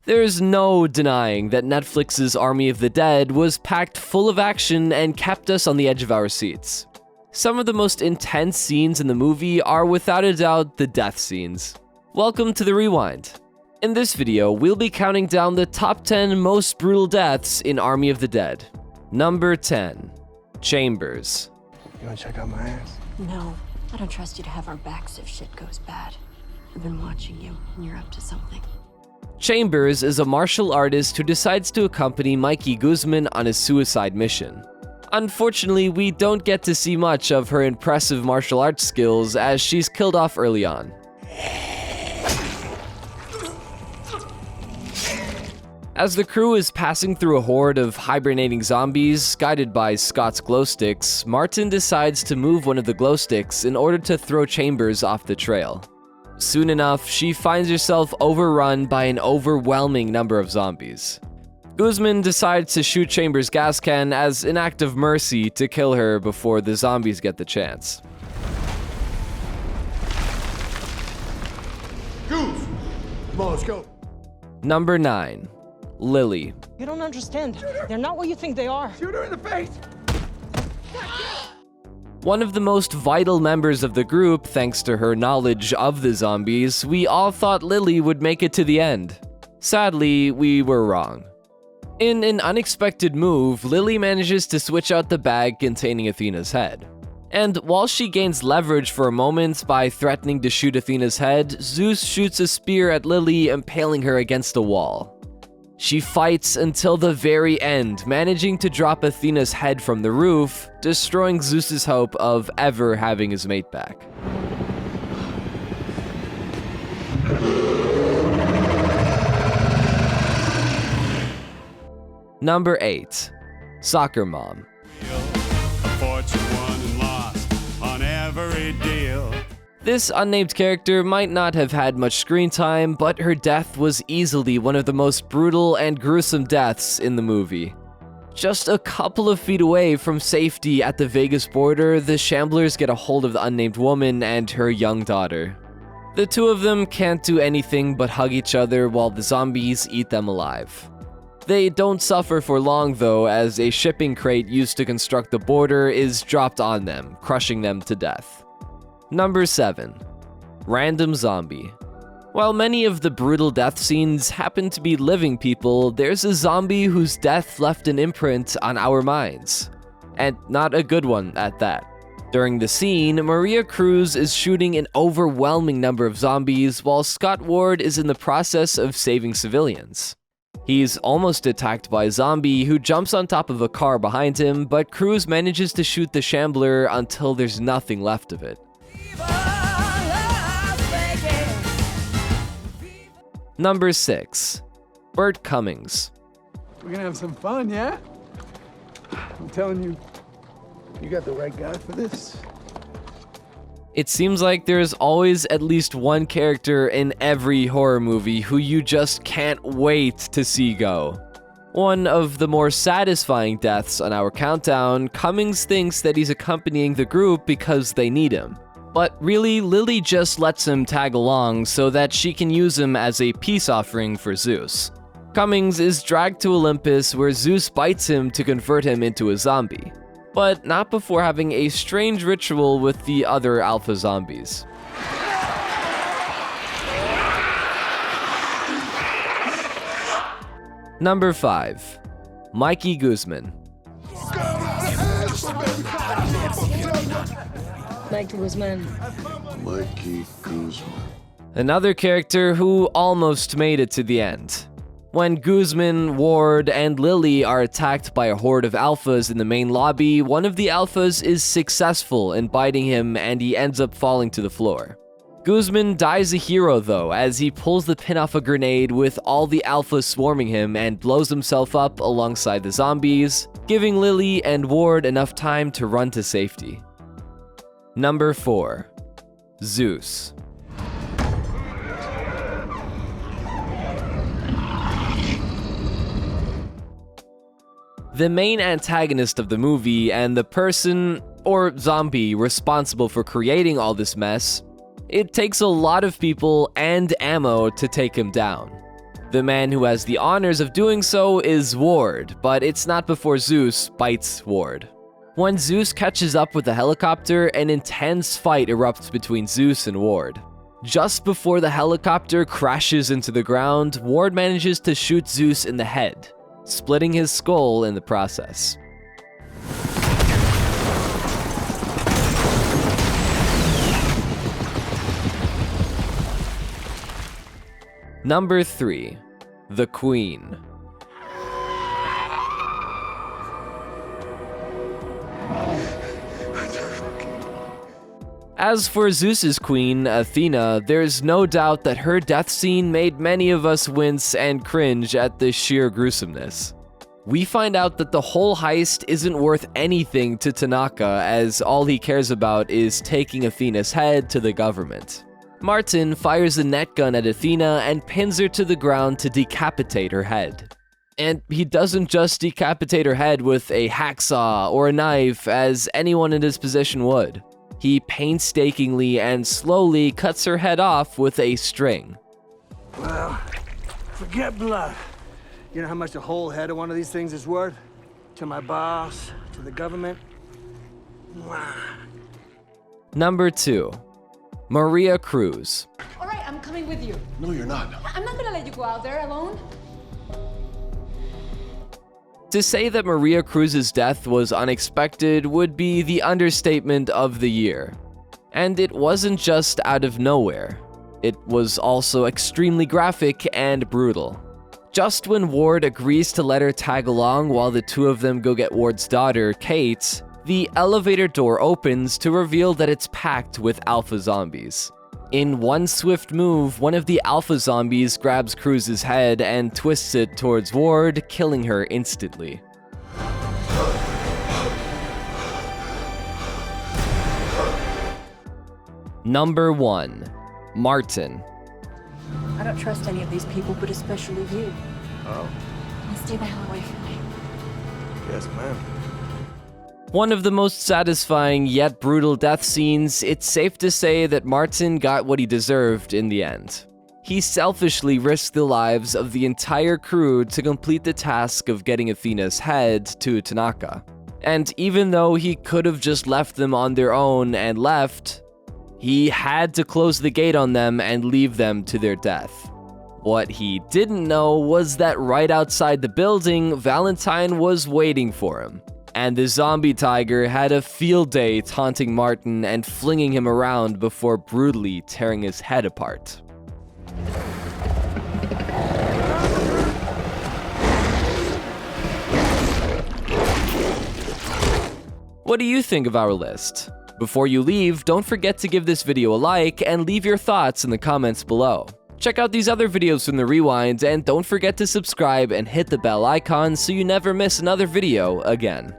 There's no denying that Netflix's Army of the Dead was packed full of action and kept us on the edge of our seats. Some of the most intense scenes in the movie are without a doubt the death scenes. Welcome to the Rewind. In this video, we'll be counting down the top 10 most brutal deaths in Army of the Dead. Number 10. Chambers. You wanna check out my ass? No, I don't trust you to have our backs if shit goes bad. I've been watching you, and you're up to something. Chambers is a martial artist who decides to accompany Mikey GUZMAN on a suicide mission. Unfortunately, we don't get to see much of her impressive martial arts skills as she's killed off early on. As the crew is passing through a horde of hibernating zombies, guided by Scott's glow sticks, Martin decides to move one of the glow sticks in order to throw Chambers off the trail. Soon enough, she finds herself overrun by an overwhelming number of zombies. GUZMAN decides to shoot Chambers' gas can as an act of mercy to kill her before the zombies get the chance. Goose! Come on, let's go. Number 9. LILLY. You don't understand. They're not what you think they are. Shoot her in the face! One of the most vital members of the group, thanks to her knowledge of the zombies, we all thought LILLY would make it to the end. Sadly, we were wrong. In an unexpected move, LILLY manages to switch out the bag containing Athena's head. And while she gains leverage for a moment by threatening to shoot Athena's head, ZEUS shoots a spear at LILLY, impaling her against a wall. She fights until the very end, managing to drop Athena's head from the roof, destroying Zeus's hope of ever having his mate back. Number 8. Soccer Mom. This unnamed character might not have had much screen time, but her death was easily one of the most brutal and gruesome deaths in the movie. Just a couple of feet away from safety at the Vegas border, the Shamblers get a hold of the unnamed woman and her young daughter. The two of them can't do anything but hug each other while the zombies eat them alive. They don't suffer for long though, as a shipping crate used to construct the border is dropped on them, crushing them to death. Number 7. Random Zombie. While many of the brutal death scenes happen to be living people, there's a zombie whose death left an imprint on our minds. And not a good one at that. During the scene, Maria CRUZ is shooting an overwhelming number of zombies while Scott Ward is in the process of saving civilians. He's almost attacked by a zombie who jumps on top of a car behind him, but CRUZ manages to shoot the Shambler until there's nothing left of it. Number 6. BURT CUMMINGS. We're gonna have some fun, yeah? I'm telling you, you got the right guy for this. It seems like there's always at least one character in every horror movie who you just can't wait to see go. One of the more satisfying deaths on our countdown, Cummings thinks that he's accompanying the group because they need him. But really, LILLY just lets him tag along so that she can use him as a peace offering for ZEUS. Cummings is dragged to Olympus where ZEUS bites him to convert him into a zombie, but not before having a strange ritual with the other alpha zombies. Number 5. Mikey GUZMAN. Mikey GUZMAN. Mikey GUZMAN. Another character who almost made it to the end. When GUZMAN, Ward, and LILLY are attacked by a horde of alphas in the main lobby, one of the alphas is successful in biting him and he ends up falling to the floor. GUZMAN dies a hero though, as he pulls the pin off a grenade with all the alphas swarming him and blows himself up alongside the zombies, giving LILLY and Ward enough time to run to safety. Number 4. ZEUS. The main antagonist of the movie and the person, or zombie, responsible for creating all this mess, it takes a lot of people and ammo to take him down. The man who has the honors of doing so is Ward, but it's not before Zeus bites Ward. When Zeus catches up with the helicopter, an intense fight erupts between Zeus and Ward. Just before the helicopter crashes into the ground, Ward manages to shoot Zeus in the head, splitting his skull in the process. Number 3. The Queen. As for Zeus's queen, Athena, there's no doubt that her death scene made many of us wince and cringe at the sheer gruesomeness. We find out that the whole heist isn't worth anything to Tanaka, as all he cares about is taking Athena's head to the government. Martin fires a net gun at Athena and pins her to the ground to decapitate her head. And he doesn't just decapitate her head with a hacksaw or a knife, as anyone in his position would. He painstakingly and slowly cuts her head off with a string. Well, forget blood. You know how much a whole head of one of these things is worth? To my boss, to the government. Mwah. Number 2. Maria CRUZ. All right, I'm coming with you. No, you're not. I'm not gonna let you go out there alone. To say that Maria CRUZ's death was unexpected would be the understatement of the year. And it wasn't just out of nowhere. It was also extremely graphic and brutal. Just when Ward agrees to let her tag along while the two of them go get Ward's daughter, Kate, the elevator door opens to reveal that it's packed with alpha zombies. In one swift move, one of the alpha zombies grabs CRUZ's head and twists it towards Ward, killing her instantly. Number 1. Martin. I don't trust any of these people, but especially you. Oh, Now stay the hell away from me. yes, ma'am. One of the most satisfying yet brutal death scenes, it's safe to say that Martin got what he deserved in the end. He selfishly risked the lives of the entire crew to complete the task of getting Athena's head to Tanaka. And even though he could have just left them on their own and left, he had to close the gate on them and leave them to their death. What he didn't know was that right outside the building, Valentine was waiting for him. And the zombie tiger had a field day taunting Martin and flinging him around before brutally tearing his head apart. What do you think of our list? Before you leave, don't forget to give this video a like and leave your thoughts in the comments below. Check out these other videos from the Rewind, and don't forget to subscribe and hit the bell icon so you never miss another video again.